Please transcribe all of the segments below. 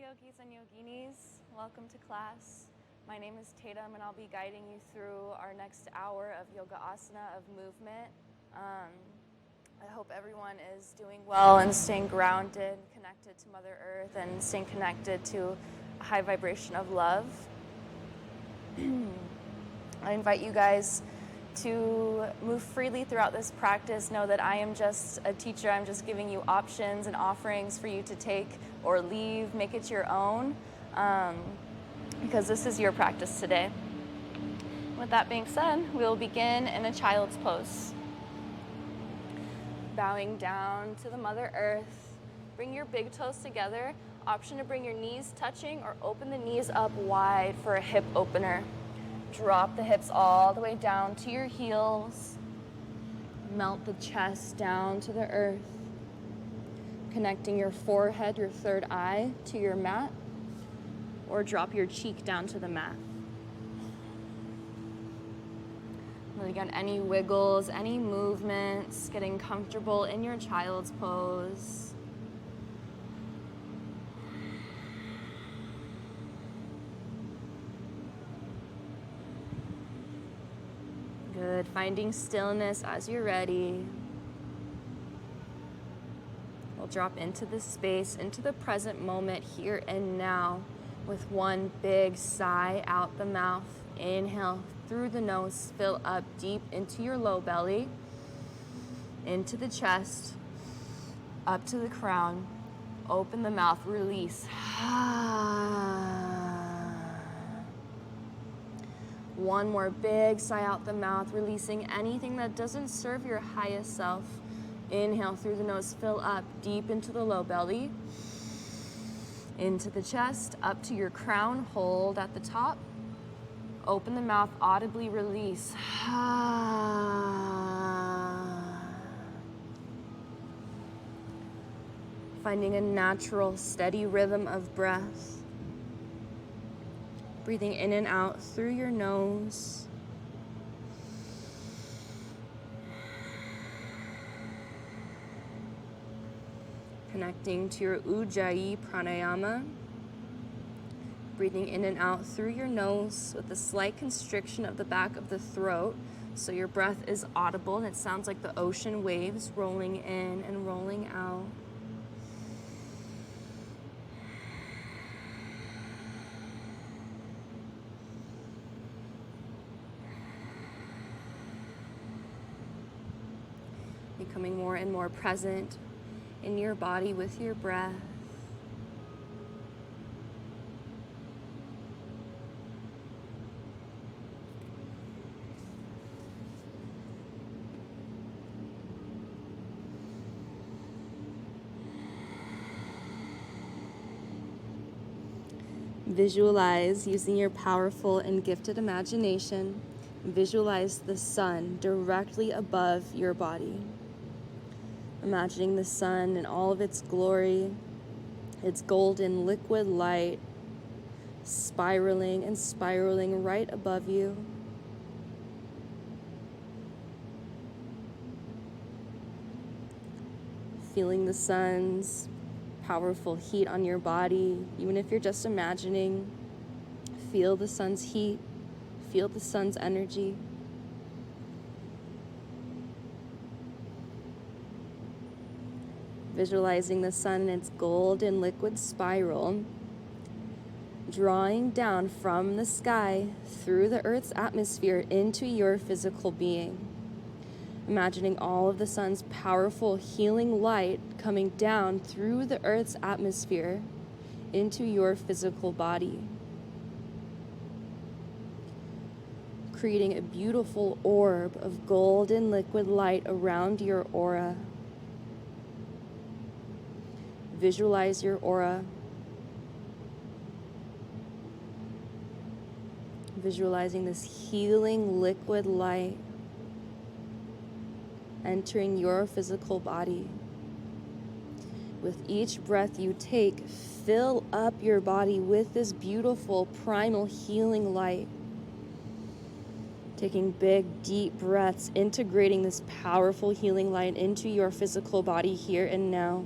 yogis and yoginis, welcome to class. My name is Tatum and I'll be guiding you through our next hour of yoga asana of movement. I hope everyone is doing well and staying grounded, connected to Mother Earth, and staying connected to a high vibration of love. I invite you guys to move freely throughout this practice. Know that I am just a teacher. I'm just giving you options and offerings for you to take or leave. Make it your own, because this is your practice today. With that being said, we'll begin in a child's pose. Bowing down to the Mother Earth. Bring your big toes together. Option to bring your knees touching or open the knees up wide for a hip opener. Drop the hips all the way down to your heels. Melt the chest down to the earth. Connecting your forehead, your third eye, to your mat. Or drop your cheek down to the mat. And again, any wiggles, any movements, getting comfortable in your child's pose. Good. Finding stillness as you're ready. We'll drop into the space, into the present moment here and now with one big sigh out the mouth. Inhale through the nose, fill up deep into your low belly, into the chest, up to the crown. Open the mouth, release. One more big sigh out the mouth, releasing anything that doesn't serve your highest self. Inhale through the nose, fill up deep into the low belly, into the chest, up to your crown, hold at the top. Open the mouth, audibly release. Finding a natural, steady rhythm of breath. Breathing in and out through your nose. Connecting to your Ujjayi pranayama. Breathing in and out through your nose with a slight constriction of the back of the throat, so your breath is audible and it sounds like the ocean waves rolling in and rolling out. Becoming more and more present in your body with your breath. Visualize, using your powerful and gifted imagination, visualize the sun directly above your body. Imagining the sun in all of its glory, its golden liquid light, spiraling and spiraling right above you. Feeling the sun's powerful heat on your body, even if you're just imagining. Feel the sun's heat, feel the sun's energy. Visualizing the sun in its golden liquid spiral, drawing down from the sky through the Earth's atmosphere into your physical being. Imagining all of the sun's powerful healing light coming down through the Earth's atmosphere into your physical body. Creating a beautiful orb of golden liquid light around your aura. Visualize your aura. Visualizing this healing liquid light entering your physical body. With each breath you take, fill up your body with this beautiful primal healing light. Taking big, deep breaths, integrating this powerful healing light into your physical body here and now.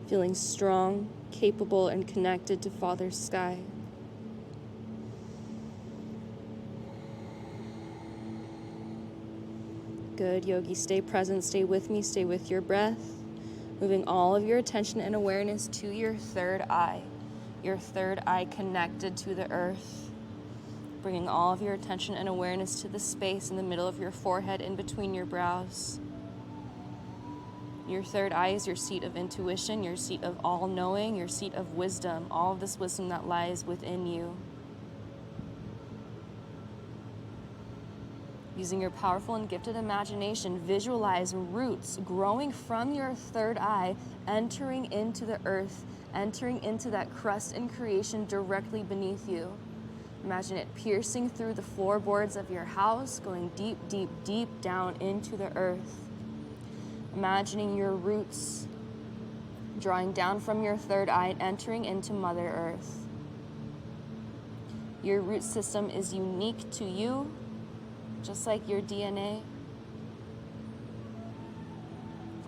feeling strong, capable, and connected to Father Sky. Good, yogi. Stay present, stay with me, stay with your breath. Moving all of your attention and awareness to your third eye. Your third eye connected to the earth. Bringing all of your attention and awareness to the space in the middle of your forehead, in between your brows. Your third eye is your seat of intuition, your seat of all-knowing, your seat of wisdom, all of this wisdom that lies within you. Using your powerful and gifted imagination, visualize roots growing from your third eye, entering into the earth, entering into that crust in creation directly beneath you. Imagine it piercing through the floorboards of your house, going deep, deep, deep down into the earth. Imagining your roots drawing down from your third eye, entering into Mother Earth. Your root system is unique to you, just like your DNA.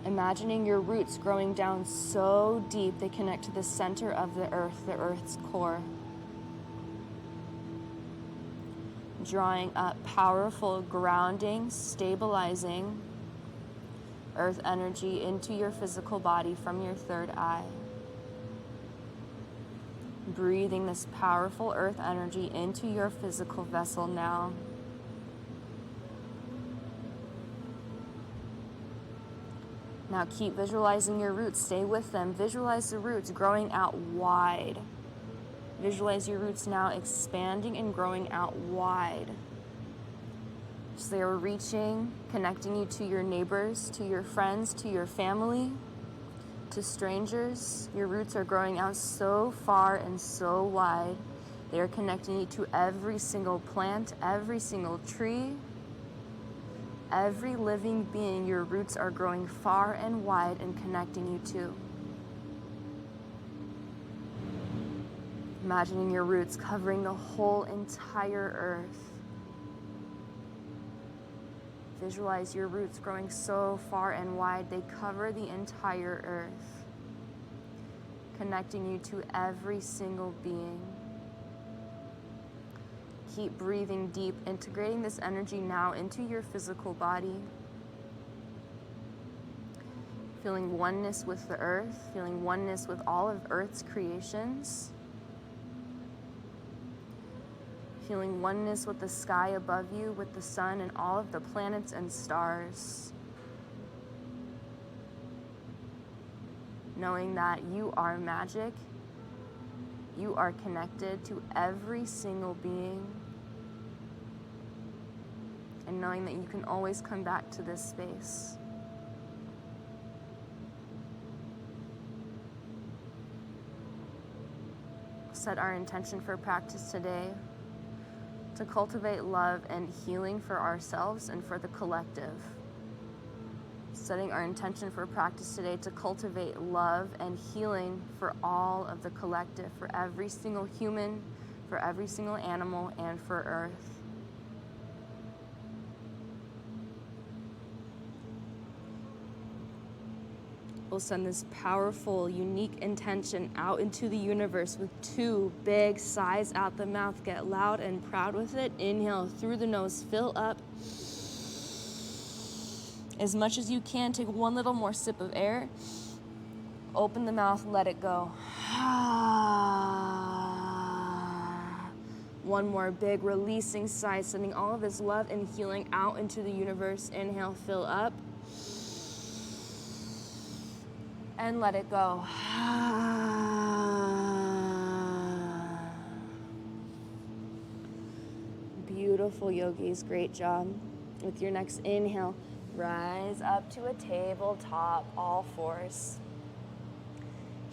Imagining your roots growing down so deep they connect to the center of the earth's core. Drawing up powerful, grounding, stabilizing earth energy into your physical body from your third eye. Breathing this powerful earth energy into your physical vessel now. Now keep visualizing your roots. Stay with them. Visualize the roots growing out wide. Visualize your roots now expanding and growing out wide. So they are reaching, connecting you to your neighbors, to your friends, to your family, to strangers. Your roots are growing out so far and so wide. They are connecting you to every single plant, every single tree, every living being. Your roots are growing far and wide and connecting you to. Imagining your roots covering the whole entire earth. Visualize your roots growing so far and wide, they cover the entire earth, connecting you to every single being. Keep breathing deep, integrating this energy now into your physical body. Feeling oneness with the earth, feeling oneness with all of Earth's creations. Feeling oneness with the sky above you, with the sun and all of the planets and stars. Knowing that you are magic, you are connected to every single being, and knowing that you can always come back to this space. Set our intention for practice today to cultivate love and healing for ourselves and for the collective. Setting our intention for practice today to cultivate love and healing for all of the collective, for every single human, for every single animal, and for Earth. We'll send this powerful, unique intention out into the universe with 2 big sighs out the mouth. Get loud and proud with it. Inhale through the nose, fill up as much as you can. Take 1 little more sip of air. Open the mouth, let it go. 1 more big releasing sigh, sending all of this love and healing out into the universe. Inhale, fill up. And let it go. Beautiful, yogis. Great job. With your next inhale, rise up to a tabletop, all fours.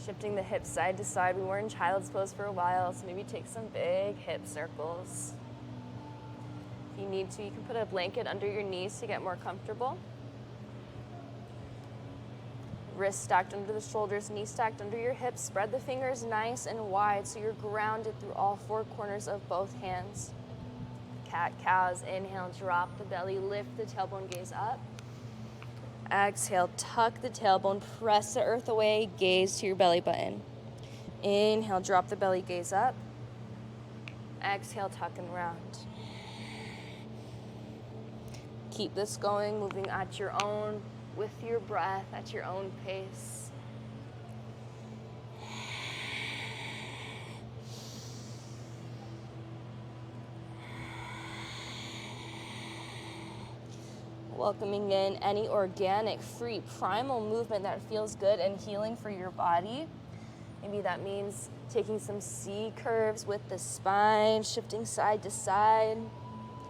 Shifting the hips side to side. We were in child's pose for a while, so maybe take some big hip circles. If you need to, you can put a blanket under your knees to get more comfortable. Wrists stacked under the shoulders, knees stacked under your hips. Spread the fingers nice and wide so you're grounded through all 4 corners of both hands. Cat-cows, inhale, drop the belly, lift the tailbone, gaze up. Exhale, tuck the tailbone, press the earth away, gaze to your belly button. Inhale, drop the belly, gaze up. Exhale, tuck and round. Keep this going, moving at your own, with your breath, at your own pace. Welcoming in any organic, free, primal movement that feels good and healing for your body. Maybe that means taking some C curves with the spine, shifting side to side.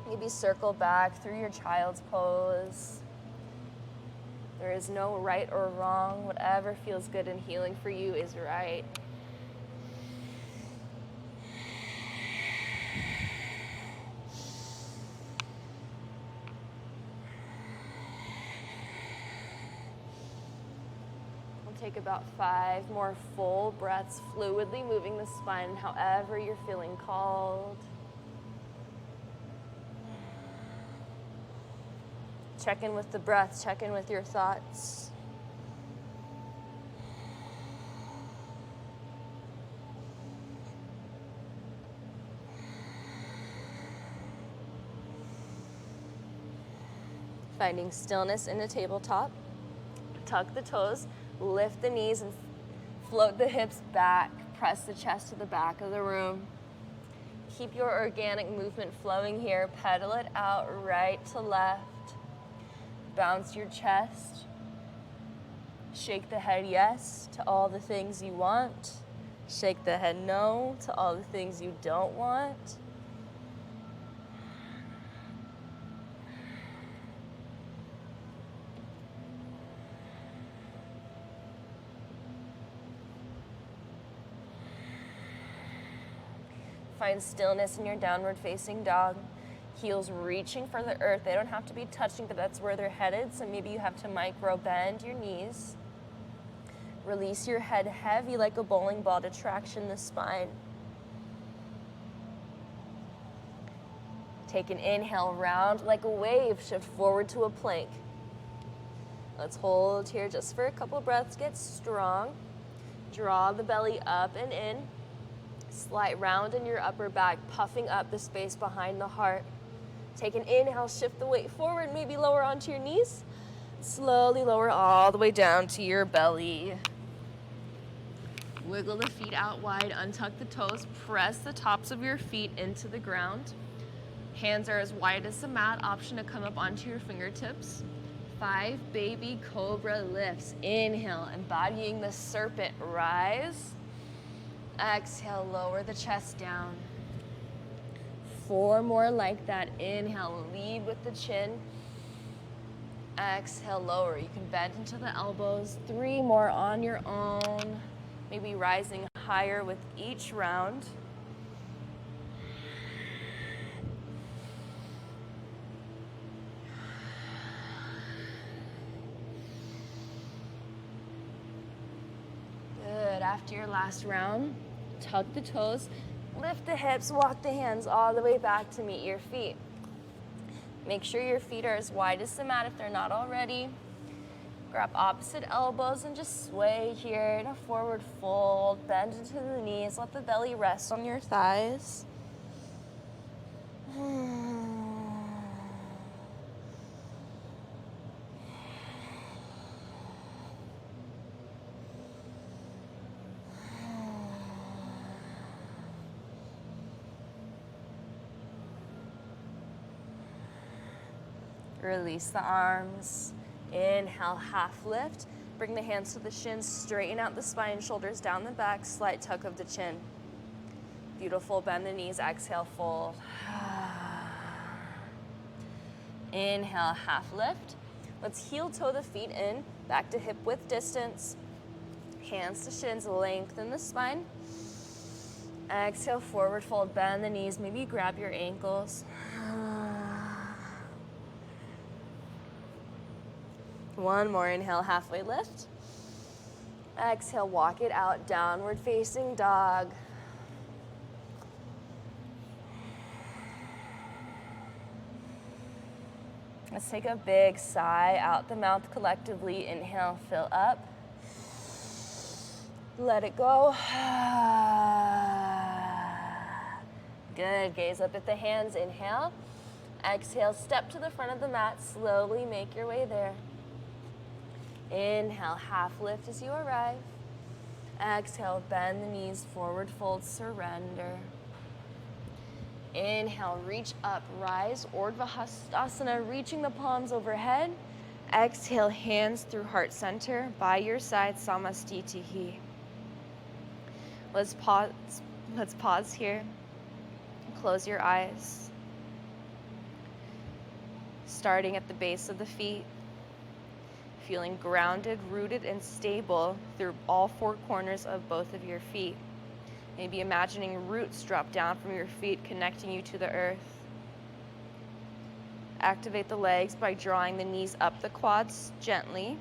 Maybe circle back through your child's pose. There is no right or wrong. Whatever feels good and healing for you is right. Take about 5 more full breaths, fluidly moving the spine however you're feeling called. Check in with the breath, check in with your thoughts. Finding stillness in the tabletop. Tuck the toes. Lift the knees and float the hips back. Press the chest to the back of the room. Keep your organic movement flowing here. Pedal it out right to left. Bounce your chest. Shake the head yes to all the things you want. Shake the head no to all the things you don't want. Find stillness in your downward facing dog. Heels reaching for the earth. They don't have to be touching, but that's where they're headed. So maybe you have to micro bend your knees. Release your head heavy like a bowling ball to traction the spine. Take an inhale, round like a wave. Shift forward to a plank. Let's hold here just for a couple breaths. Get strong. Draw the belly up and in. Slight round in your upper back, puffing up the space behind the heart. Take an inhale, shift the weight forward, maybe lower onto your knees. Slowly lower all the way down to your belly. Wiggle the feet out wide, untuck the toes, press the tops of your feet into the ground. Hands are as wide as the mat, option to come up onto your fingertips. 5 baby cobra lifts. Inhale, embodying the serpent, rise. Exhale, lower the chest down. 4 more like that. Inhale, lead with the chin. Exhale, lower. You can bend into the elbows. 3 more on your own. Maybe rising higher with each round. Good. After your last round, tuck the toes, lift the hips, walk the hands all the way back to meet your feet. Make sure your feet are as wide as the mat if they're not already. Grab opposite elbows and just sway here in a forward fold. Bend into the knees, let the belly rest on your thighs. Release the arms. Inhale, half lift. Bring the hands to the shins, straighten out the spine, shoulders down the back, slight tuck of the chin. Beautiful, bend the knees, exhale, fold. Inhale, half lift. Let's heel toe the feet in, back to hip width distance. Hands to shins, lengthen the spine. Exhale, forward fold, bend the knees, maybe grab your ankles. One more, inhale, halfway lift. Exhale, walk it out, downward facing dog. Let's take a big sigh out the mouth collectively. Inhale, fill up. Let it go. Good. Gaze up at the hands. Inhale. Exhale, step to the front of the mat. Slowly make your way there. Inhale, half lift as you arrive. Exhale, bend the knees, forward fold, surrender. Inhale, reach up, rise, Urdhva Hastasana, reaching the palms overhead. Exhale, hands through heart center, by your side, Samastitihi. Let's pause here. Close your eyes. Starting at the base of the feet, feeling grounded, rooted, and stable through all four corners of both of your feet. Maybe imagining roots drop down from your feet, connecting you to the earth. Activate the legs by drawing the knees up the quads gently.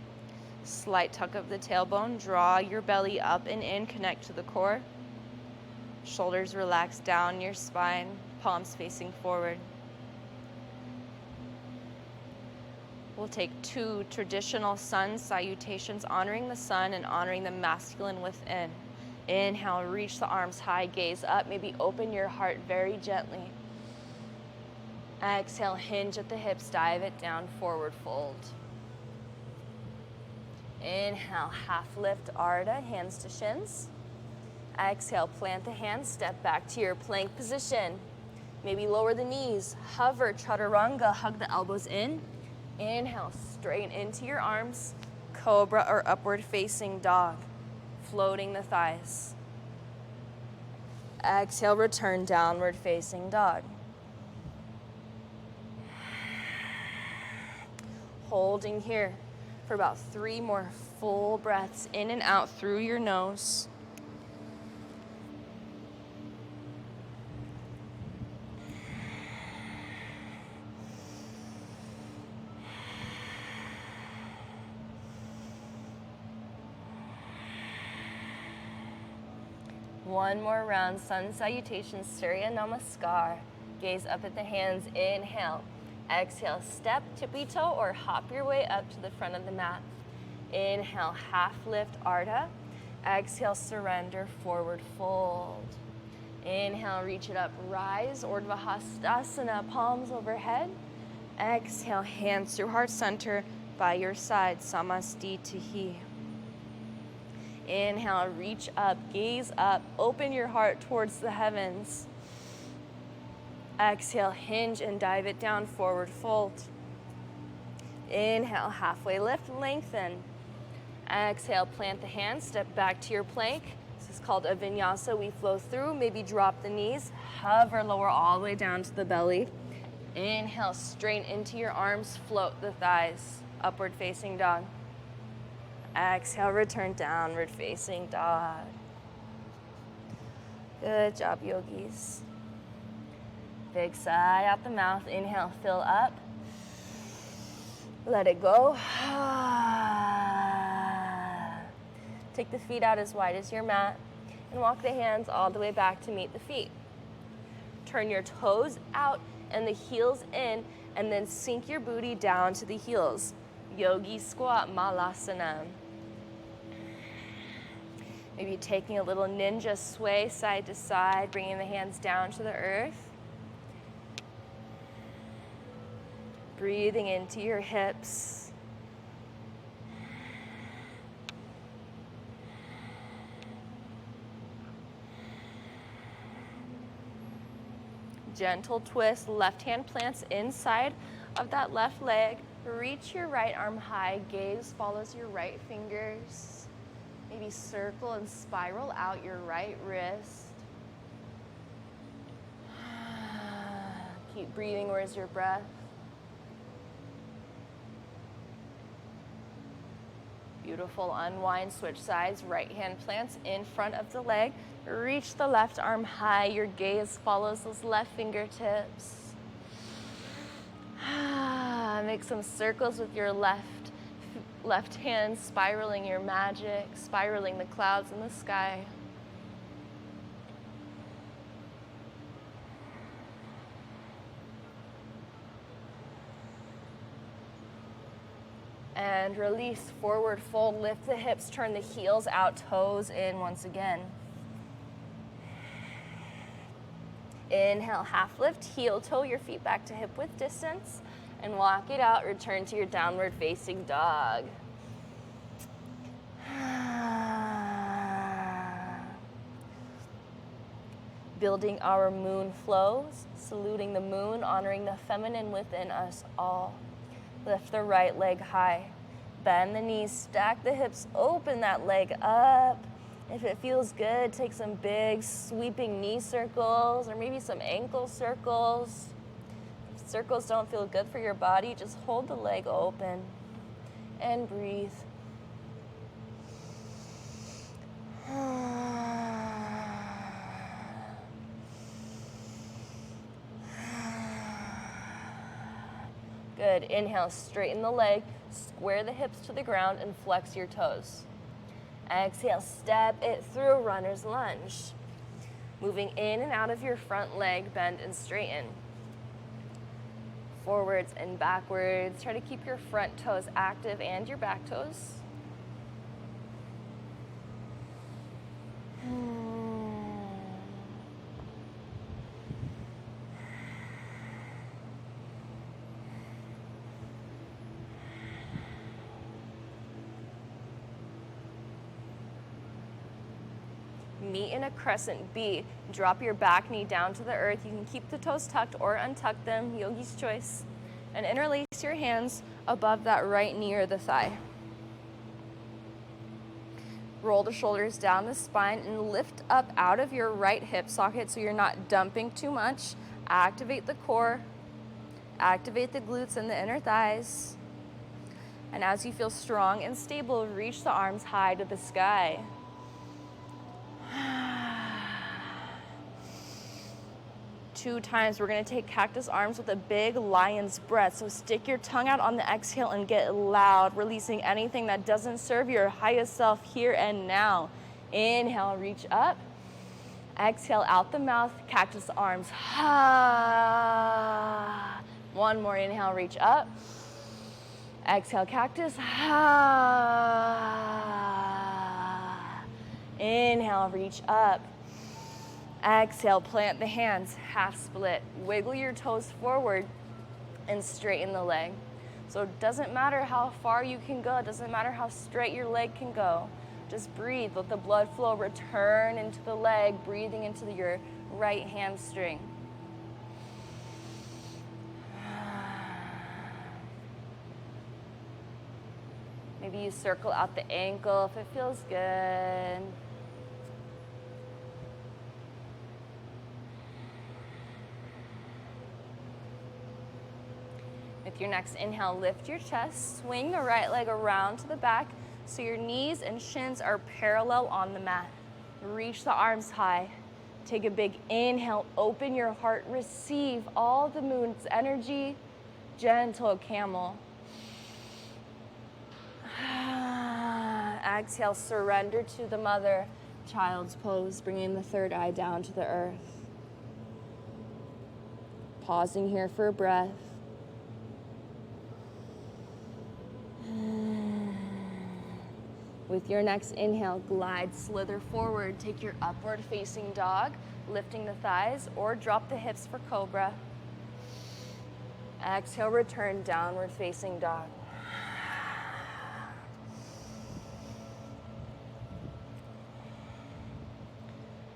Slight tuck of the tailbone, draw your belly up and in, connect to the core. Shoulders relax down your spine, palms facing forward. We'll take 2 traditional sun salutations, honoring the sun and honoring the masculine within. Inhale, reach the arms high, gaze up, maybe open your heart very gently. Exhale, hinge at the hips, dive it down, forward fold. Inhale, half lift, Ardha, hands to shins. Exhale, plant the hands, step back to your plank position. Maybe lower the knees, hover, chaturanga, hug the elbows in. Inhale, straighten into your arms, cobra or upward facing dog, floating the thighs. Exhale, return downward facing dog. Holding here for about 3 more full breaths in and out through your nose. One more round, sun salutation, Surya Namaskar. Gaze up at the hands, inhale. Exhale, step, tippy toe, or hop your way up to the front of the mat. Inhale, half lift, Ardha. Exhale, surrender, forward fold. Inhale, reach it up, rise, Urdhva Hastasana, palms overhead. Exhale, hands through heart center, by your side, Samastitihi. Inhale, reach up, gaze up, open your heart towards the heavens. Exhale, hinge and dive it down, forward fold. Inhale, halfway lift, lengthen. Exhale, plant the hands, step back to your plank. This is called a vinyasa. We flow through, maybe drop the knees, hover, lower all the way down to the belly. Inhale, straighten into your arms, float the thighs, upward facing dog. Exhale, return downward facing dog. Good job, yogis. Big sigh out the mouth. Inhale, fill up. Let it go. Take the feet out as wide as your mat and walk the hands all the way back to meet the feet. Turn your toes out and the heels in, and then sink your booty down to the heels. Yogi squat, malasana. Maybe taking a little ninja sway side to side, bringing the hands down to the earth. Breathing into your hips. Gentle twist, left hand plants inside of that left leg. Reach your right arm high, gaze follows your right fingers. Maybe circle and spiral out your right wrist. Keep breathing. Where's your breath? Beautiful. Unwind, switch sides. Right hand plants in front of the leg. Reach the left arm high. Your gaze follows those left fingertips. Make some circles with your left hand, spiraling your magic, spiraling the clouds in the sky. And release, forward fold, lift the hips, turn the heels out, toes in once again. Inhale, half lift, heel toe your feet back to hip width distance, and walk it out, return to your downward facing dog. Building our moon flows, saluting the moon, honoring the feminine within us all. Lift the right leg high. Bend the knees, stack the hips, open that leg up. If it feels good, take some big sweeping knee circles or maybe some ankle circles. If circles don't feel good for your body, just hold the leg open and breathe. Good. Inhale, straighten the leg, square the hips to the ground, and flex your toes. Exhale, step it through, runner's lunge. Moving in and out of your front leg, bend and straighten. Forwards and backwards. Try to keep your front toes active and your back toes. Meet in a crescent B. Drop your back knee down to the earth. You can keep the toes tucked or untuck them, yogi's choice. And interlace your hands above that right knee or the thigh. Roll the shoulders down the spine and lift up out of your right hip socket so you're not dumping too much. Activate the core. Activate the glutes and the inner thighs. And as you feel strong and stable, reach the arms high to the sky. 2 times, we're gonna take cactus arms with a big lion's breath. So stick your tongue out on the exhale and get loud, releasing anything that doesn't serve your highest self here and now. Inhale, reach up. Exhale out the mouth, cactus arms. One more, inhale, reach up. Exhale, cactus. Inhale, reach up. Exhale, plant the hands, half split. Wiggle your toes forward and straighten the leg. So it doesn't matter how far you can go, it doesn't matter how straight your leg can go. Just breathe, let the blood flow return into the leg, breathing into your right hamstring. Maybe you circle out the ankle if it feels good. With your next inhale, lift your chest, swing the right leg around to the back so your knees and shins are parallel on the mat. Reach the arms high. Take a big inhale, open your heart, receive all the moon's energy, gentle camel. Exhale, surrender to the mother, child's pose, bringing the third eye down to the earth. Pausing here for a breath. With your next inhale, glide, slither forward, take your upward facing dog, lifting the thighs, or drop the hips for cobra. Exhale, return, downward facing dog.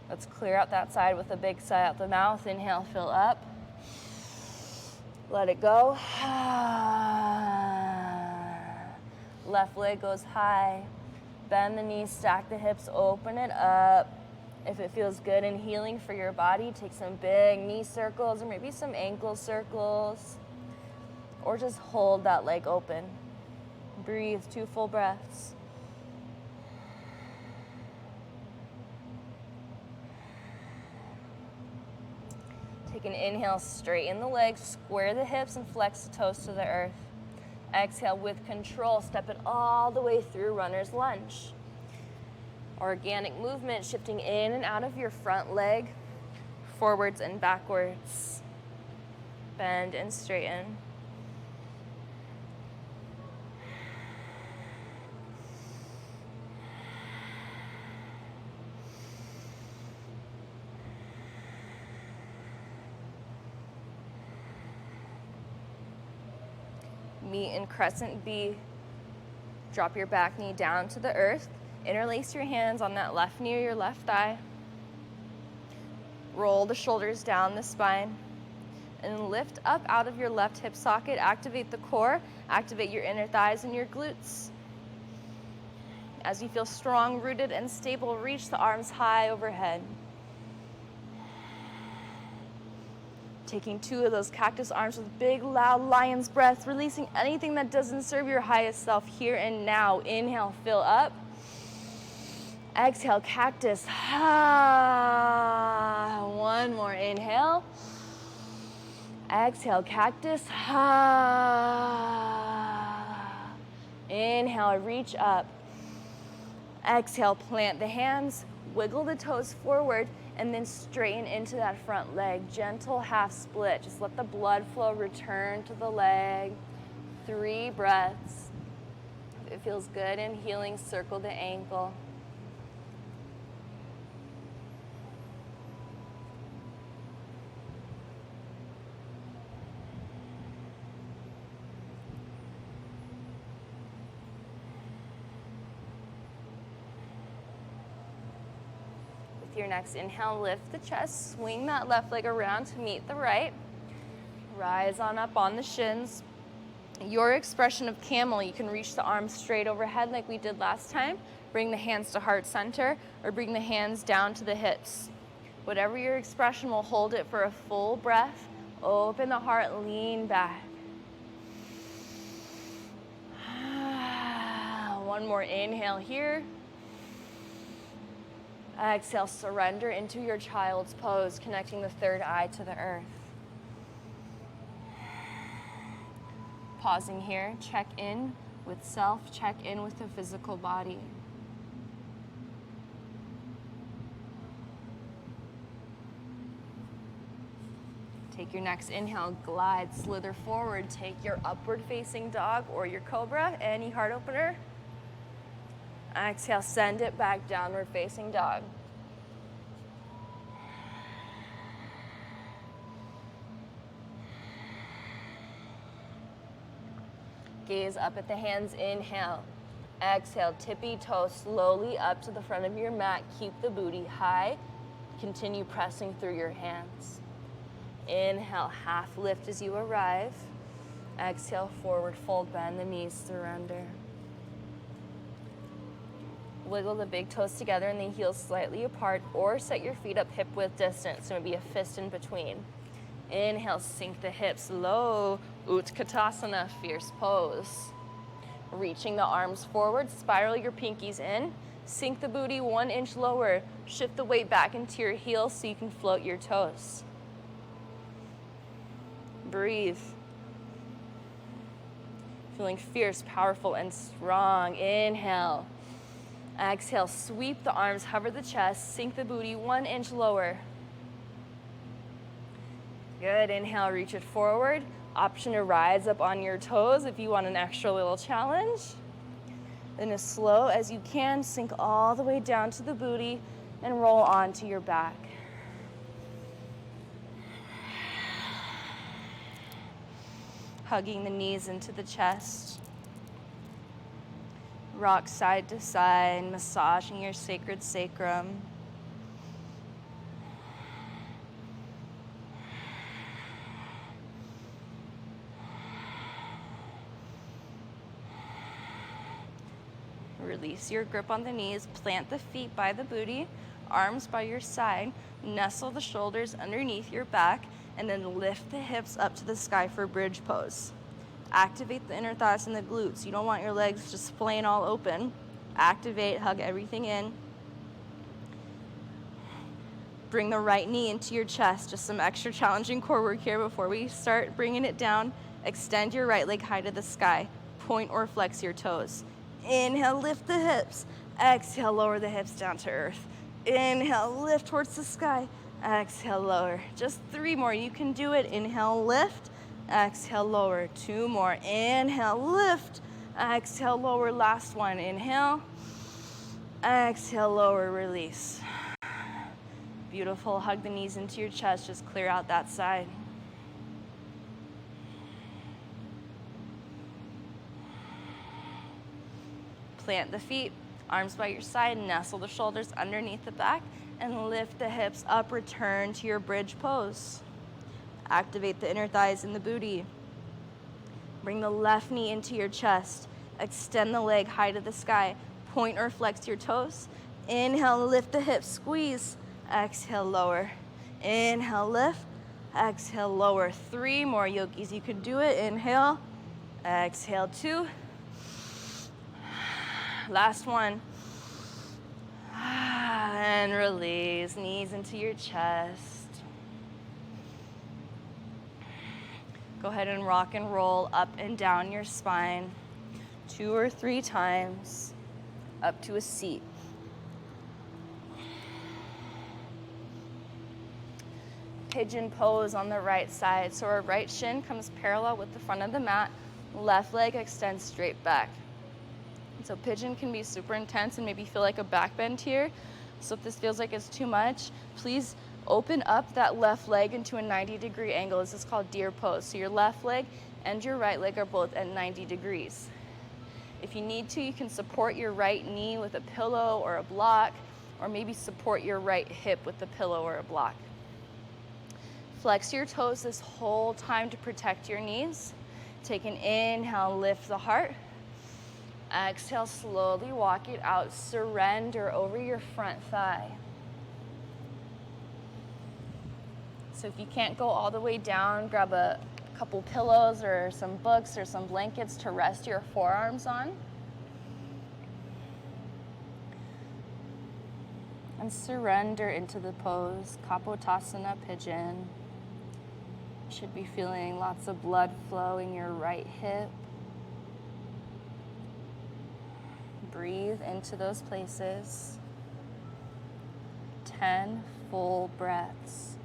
Let's clear out that side with a big sigh out the mouth. Inhale, fill up. Let it go. Left leg goes high. Bend the knees, stack the hips, open it up. If it feels good and healing for your body, take some big knee circles or maybe some ankle circles. Or just hold that leg open. Breathe, 2 full breaths. Take an inhale, straighten the legs, square the hips, and flex the toes to the earth. Exhale with control, step it all the way through runner's lunge. Organic movement, shifting in and out of your front leg, forwards and backwards. Bend and straighten. Meet in crescent B. Drop your back knee down to the earth. Interlace your hands on that left knee or your left thigh. Roll the shoulders down the spine. And lift up out of your left hip socket. Activate the core. Activate your inner thighs and your glutes. As you feel strong, rooted, and stable, reach the arms high overhead. Taking 2 of those cactus arms with big, loud lion's breaths, releasing anything that doesn't serve your highest self here and now. Inhale, fill up. Exhale, cactus. One more inhale. Exhale, cactus. Inhale, reach up. Exhale, plant the hands, wiggle the toes forward, and then straighten into that front leg. Gentle half split. Just let the blood flow return to the leg. 3 breaths. If it feels good and healing, circle the ankle. With your next inhale, lift the chest, swing that left leg around to meet the right. Rise on up on the shins. Your expression of camel, you can reach the arms straight overhead like we did last time. Bring the hands to heart center or bring the hands down to the hips. Whatever your expression, will hold it for a full breath. Open the heart, lean back. One more inhale here. Exhale, surrender into your child's pose, connecting the third eye to the earth. Pausing here, check in with self, check in with the physical body. Take your next inhale, glide, slither forward, take your upward facing dog or your cobra, any heart opener. Exhale, send it back, downward facing dog. Gaze up at the hands, inhale. Exhale, tippy toe slowly up to the front of your mat. Keep the booty high. Continue pressing through your hands. Inhale, half lift as you arrive. Exhale, forward fold, bend the knees, surrender. Wiggle the big toes together and the heels slightly apart, or set your feet up hip width distance, so maybe a fist in between. Inhale, sink the hips low, Utkatasana, fierce pose. Reaching the arms forward, spiral your pinkies in, sink the booty 1 inch lower, shift the weight back into your heels so you can float your toes. Breathe. Feeling fierce, powerful, and strong. Inhale. Exhale, sweep the arms, hover the chest, sink the booty 1 inch lower. Good, inhale, reach it forward. Option to rise up on your toes if you want an extra little challenge. Then as slow as you can, sink all the way down to the booty and roll onto your back. Hugging the knees into the chest. Rock side to side, massaging your sacred sacrum. Release your grip on the knees, plant the feet by the booty, arms by your side, nestle the shoulders underneath your back, and then lift the hips up to the sky for bridge pose. Activate the inner thighs and the glutes. You don't want your legs just splaying all open. Activate, hug everything in. Bring the right knee into your chest. Just some extra challenging core work here before we start bringing it down. Extend your right leg high to the sky. Point or flex your toes. Inhale, lift the hips. Exhale, lower the hips down to earth. Inhale, lift towards the sky. Exhale, lower. Just 3 more. You can do it. Inhale, lift. Exhale, lower. 2 more. Inhale, lift. Exhale, lower. Last one. Inhale. Exhale, lower. Release. Beautiful. Hug the knees into your chest. Just clear out that side. Plant the feet, arms by your side, nestle the shoulders underneath the back, and lift the hips up. Return to your bridge pose. Activate the inner thighs and the booty. Bring the left knee into your chest. Extend the leg high to the sky. Point or flex your toes. Inhale, lift the hips, squeeze. Exhale, lower. Inhale, lift. Exhale, lower. 3 more, yogis. You can do it. Inhale. Exhale, 2. Last one. And release. Knees into your chest. Go ahead and rock and roll up and down your spine 2 or 3 times up to a seat. Pigeon pose on the right side. So our right shin comes parallel with the front of the mat. Left leg extends straight back. So pigeon can be super intense and maybe feel like a back bend here. So if this feels like it's too much, please open up that left leg into a 90-degree angle. This is called deer pose. So your left leg and your right leg are both at 90 degrees. If you need to, you can support your right knee with a pillow or a block, or maybe support your right hip with a pillow or a block. Flex your toes this whole time to protect your knees. Take an inhale, lift the heart. Exhale, slowly walk it out. Surrender over your front thigh. So if you can't go all the way down, grab a couple pillows or some books or some blankets to rest your forearms on. And surrender into the pose, Kapotasana pigeon. You should be feeling lots of blood flow in your right hip. Breathe into those places. 10 full breaths.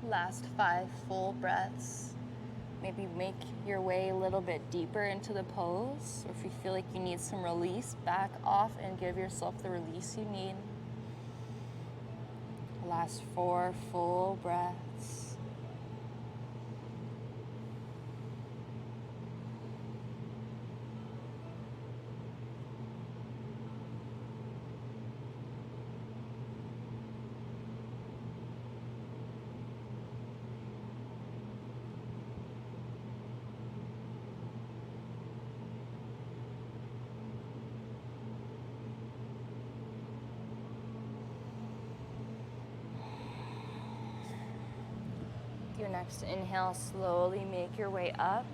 Last 5 full breaths. Maybe make your way a little bit deeper into the pose, or if you feel like you need some release, back off and give yourself the release you need. Last 4 full breaths. Your next inhale, slowly make your way up.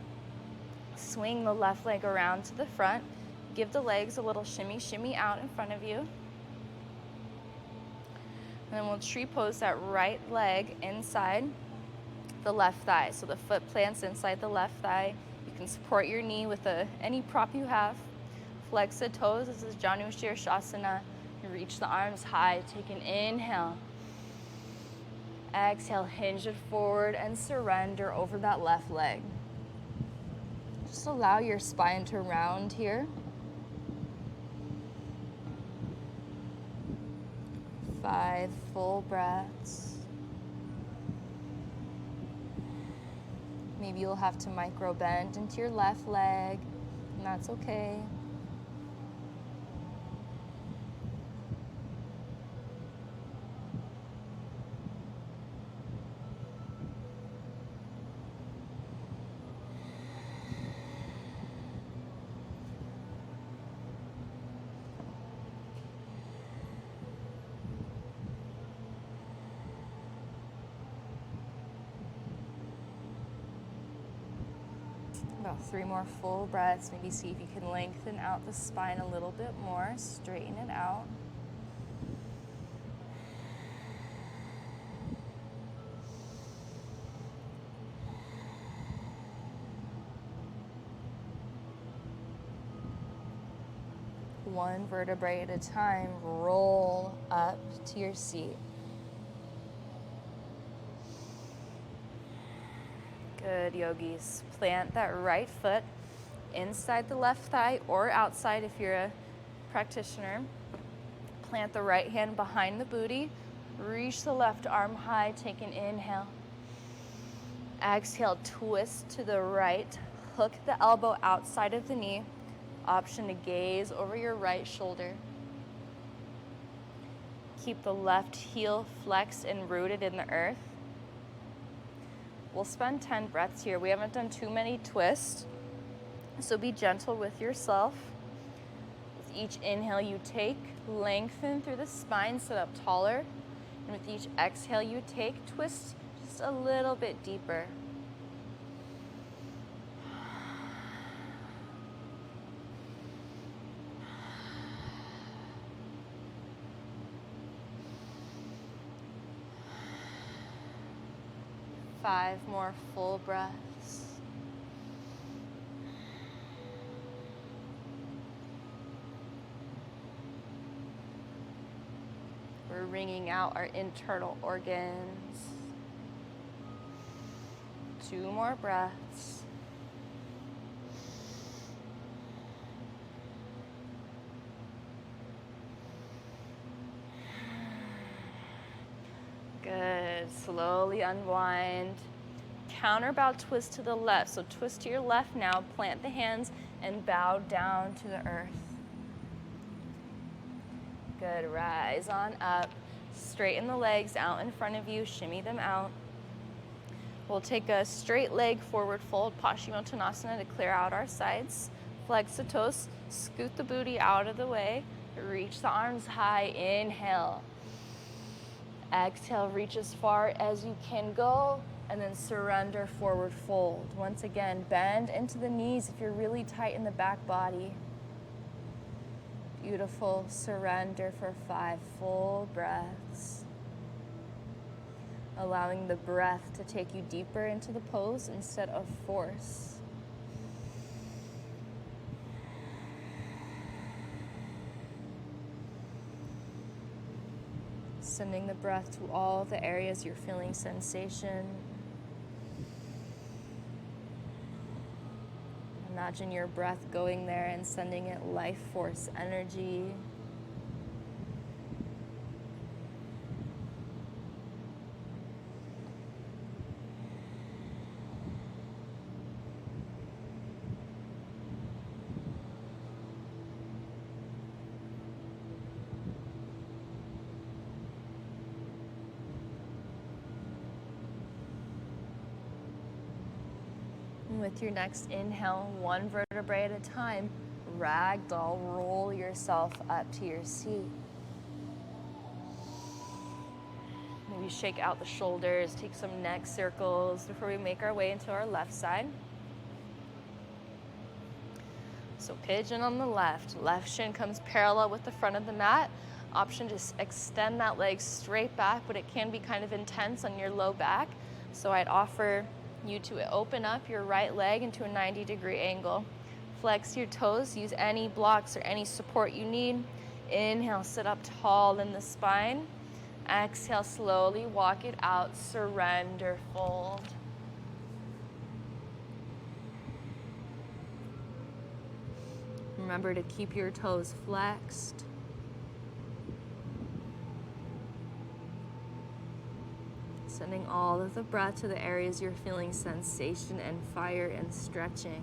Swing the left leg around to the front. Give the legs a little shimmy, shimmy out in front of you. And then we'll tree pose that right leg inside the left thigh. So the foot plants inside the left thigh. You can support your knee with any prop you have. Flex the toes. This is Janu Shirshasana. You reach the arms high. Take an inhale. Exhale, hinge it forward and surrender over that left leg. Just allow your spine to round here. 5 full breaths. Maybe you'll have to micro bend into your left leg, and that's okay. About 3 more full breaths. Maybe see if you can lengthen out the spine a little bit more. Straighten it out. one vertebrae at a time, roll up to your seat. Good, yogis. Plant that right foot inside the left thigh or outside if you're a practitioner. Plant the right hand behind the booty. Reach the left arm high. Take an inhale. Exhale, twist to the right. Hook the elbow outside of the knee. Option to gaze over your right shoulder. Keep the left heel flexed and rooted in the earth. We'll spend 10 breaths here. We haven't done too many twists, so be gentle with yourself. With each inhale you take, lengthen through the spine, sit up taller. And with each exhale you take, twist just a little bit deeper. Five more full breaths. We're wringing out our internal organs. 2 more breaths. Good. Slowly unwind. Counterbow twist to the left. So twist to your left now. Plant the hands and bow down to the earth. Good. Rise on up. Straighten the legs out in front of you. Shimmy them out. We'll take a straight leg forward fold, Paschimottanasana, to clear out our sides. Flex the toes. Scoot the booty out of the way. Reach the arms high. Inhale. Exhale, reach as far as you can go, and then surrender, forward fold. Once again, bend into the knees if you're really tight in the back body. Beautiful. Surrender for 5 full breaths. Allowing the breath to take you deeper into the pose instead of force. Sending the breath to all the areas you're feeling sensation. Imagine your breath going there and sending it life force energy. With your next inhale, 1 vertebrae at a time, ragdoll, roll yourself up to your seat. Maybe shake out the shoulders, take some neck circles before we make our way into our left side. So pigeon on the left. Left shin comes parallel with the front of the mat. Option to extend that leg straight back, but it can be kind of intense on your low back. So I'd offer you to open up your right leg into a 90-degree angle. Flex your toes, use any blocks or any support you need. Inhale, sit up tall in the spine. Exhale, slowly walk it out, surrender, fold. Remember to keep your toes flexed. Sending all of the breath to the areas you're feeling sensation and fire and stretching.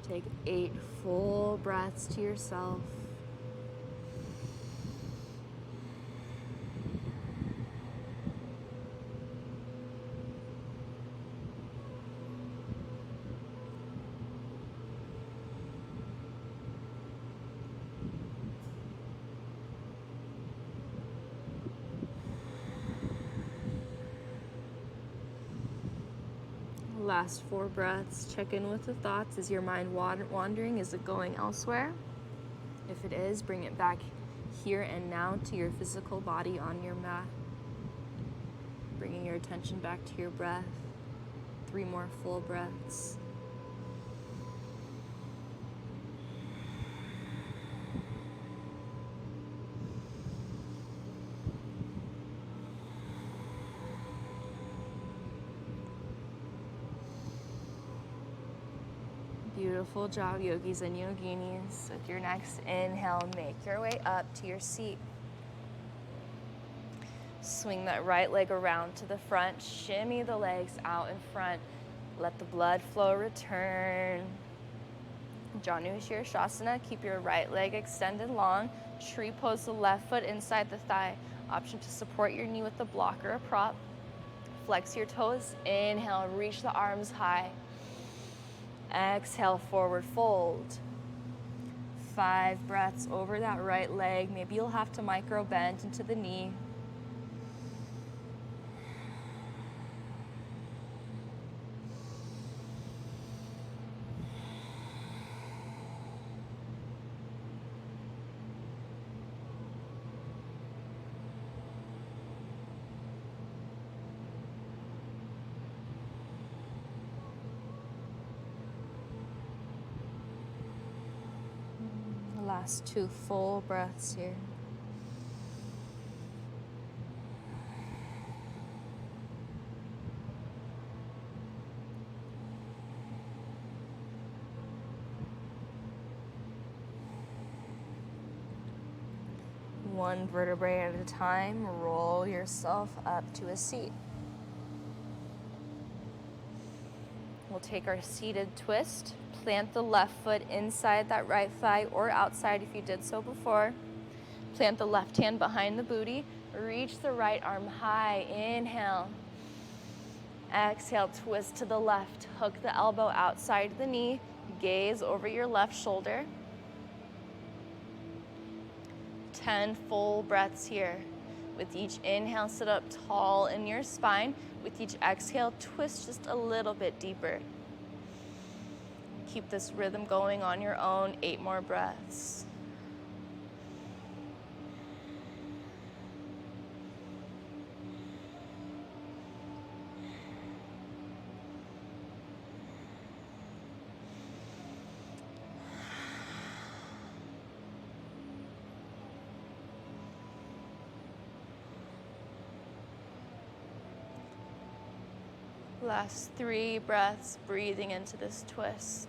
Take 8 full breaths to yourself. Last 4 breaths. Check in with the thoughts. Is your mind wandering? Is it going elsewhere? If it is, bring it back here and now to your physical body on your mat. Bringing your attention back to your breath. 3 more full breaths. Beautiful job, yogis and yoginis. With your next inhale, make your way up to your seat. Swing that right leg around to the front. Shimmy the legs out in front. Let the blood flow return. Janu Shirshasana. Keep your right leg extended long. Tree pose the left foot inside the thigh. Option to support your knee with a block or a prop. Flex your toes. Inhale, reach the arms high. Exhale, forward fold. 5 breaths over that right leg. Maybe you'll have to micro bend into the knee. Last 2 full breaths here. One vertebrae at a time, roll yourself up to a seat. We'll take our seated twist. Plant the left foot inside that right thigh or outside if you did so before. Plant the left hand behind the booty. Reach the right arm high. Inhale. Exhale, twist to the left. Hook the elbow outside the knee. Gaze over your left shoulder. 10 full breaths here. With each inhale, sit up tall in your spine. With each exhale, twist just a little bit deeper. Keep this rhythm going on your own. 8 more breaths. Last 3 breaths, breathing into this twist.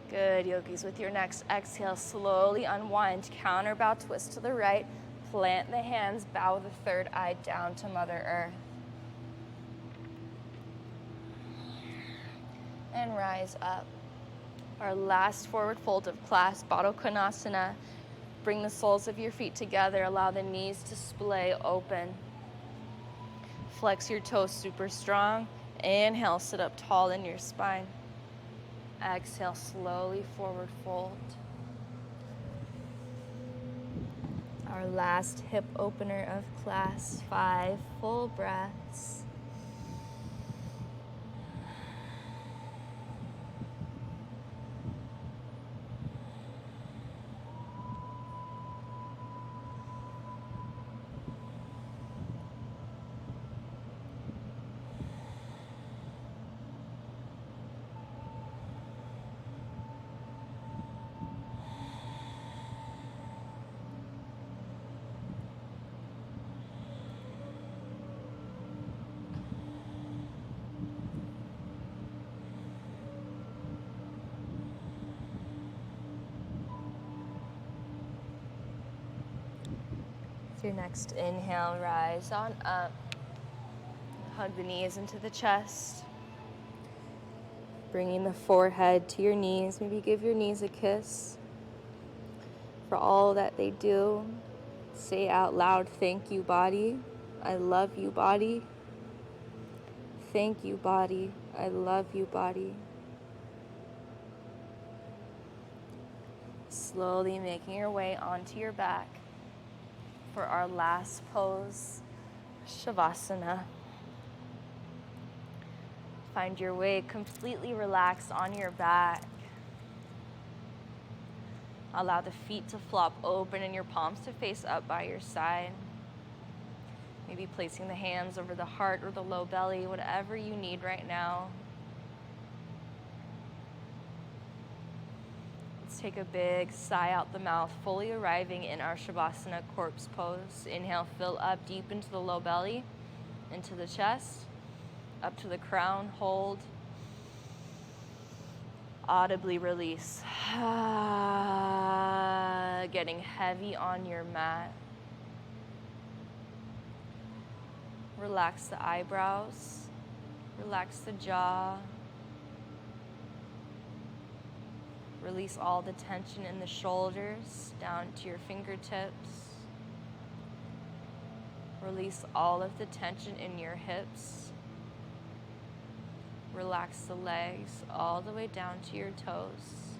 Good, yogis. With your next exhale, slowly unwind. Counter bow, twist to the right. Plant the hands, bow the third eye down to Mother Earth. And rise up. Our last forward fold of class, Baddha Konasana. Bring the soles of your feet together. Allow the knees to splay open. Flex your toes super strong. Inhale, sit up tall in your spine. Exhale, slowly forward fold. Our last hip opener of class, 5 full breaths. Your next inhale, rise on up. Hug the knees into the chest. Bringing the forehead to your knees. Maybe give your knees a kiss for all that they do. Say out loud, thank you, body. I love you, body. Thank you, body. I love you, body. Slowly making your way onto your back for our last pose, Shavasana. Find your way completely relaxed on your back. Allow the feet to flop open and your palms to face up by your side. Maybe placing the hands over the heart or the low belly, whatever you need right now. Let's take a big sigh out the mouth, fully arriving in our Shavasana corpse pose. Inhale, fill up deep into the low belly, into the chest, up to the crown, hold. Audibly release. Getting heavy on your mat. Relax the eyebrows, relax the jaw. Release all the tension in the shoulders down to your fingertips. Release all of the tension in your hips. Relax the legs all the way down to your toes.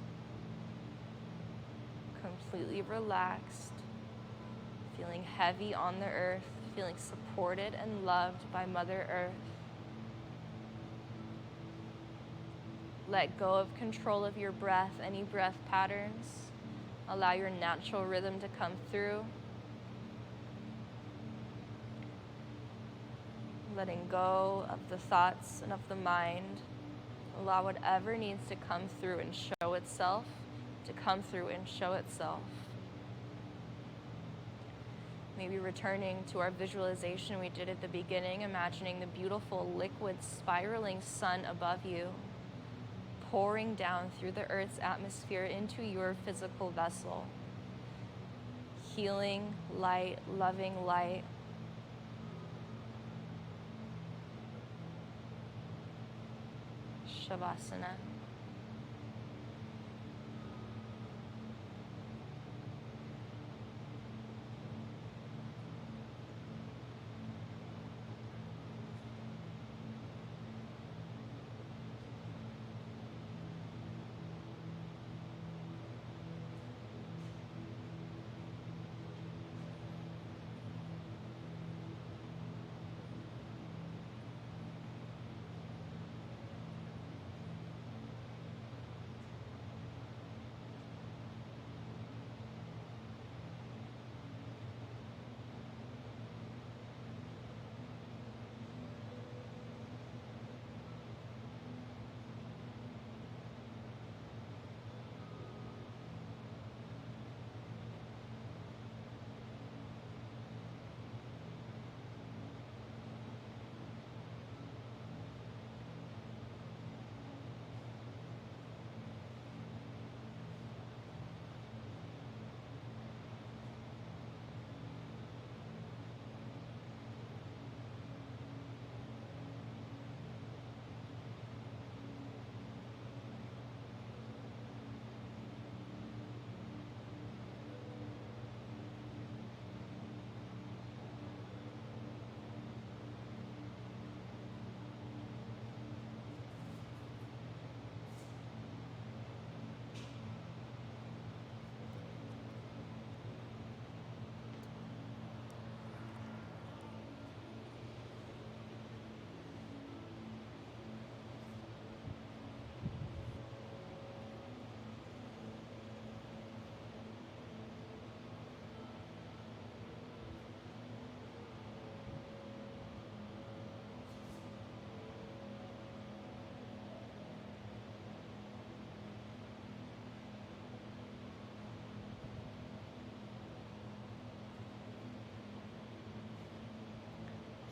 Completely relaxed, feeling heavy on the earth, feeling supported and loved by Mother Earth. Let go of control of your breath, any breath patterns. Allow your natural rhythm to come through. Letting go of the thoughts and of the mind. Allow whatever needs to come through and show itself to come through and show itself. Maybe returning to our visualization we did at the beginning, imagining the beautiful liquid spiraling sun above you, pouring down through the Earth's atmosphere into your physical vessel. Healing light, loving light. Shavasana.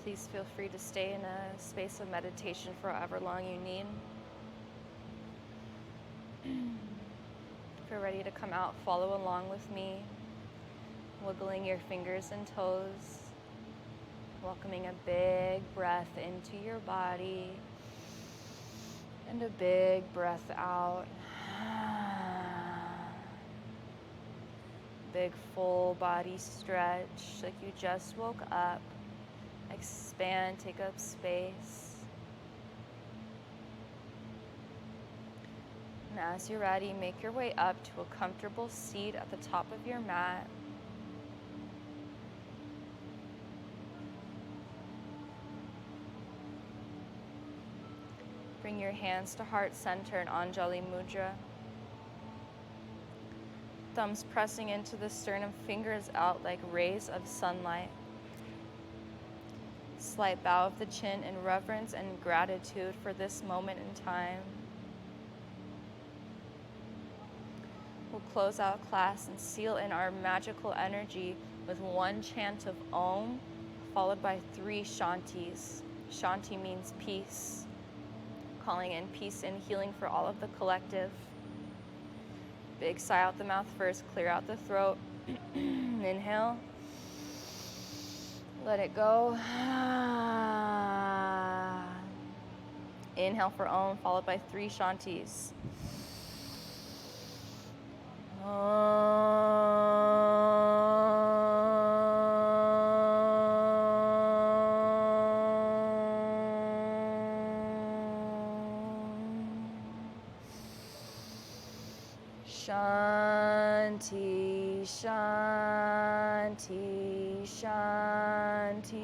Please feel free to stay in a space of meditation for however long you need. If you're ready to come out, follow along with me, wiggling your fingers and toes, welcoming a big breath into your body, and a big breath out. Big full body stretch like you just woke up. Expand, take up space. And as you're ready, make your way up to a comfortable seat at the top of your mat. Bring your hands to heart center in Anjali Mudra. Thumbs pressing into the sternum, fingers out like rays of sunlight. Slight bow of the chin in reverence and gratitude for this moment in time. We'll close out class and seal in our magical energy with one chant of Om, followed by 3 Shantis. Shanti means peace. Calling in peace and healing for all of the collective. Big sigh out the mouth first, clear out the throat. Inhale. Let it go. Inhale for Om, followed by 3 Shantis. Shanti, Shanti, Shanti.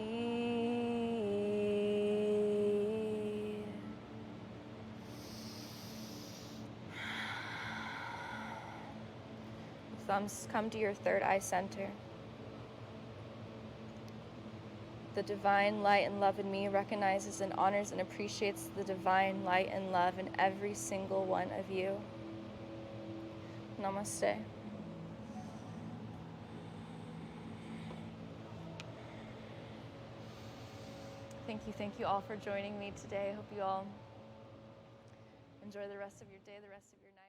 Thumbs come to your third eye center. The divine light and love in me recognizes and honors and appreciates the divine light and love in every single one of you. Namaste. Thank you all for joining me today. I hope you all enjoy the rest of your day, the rest of your night.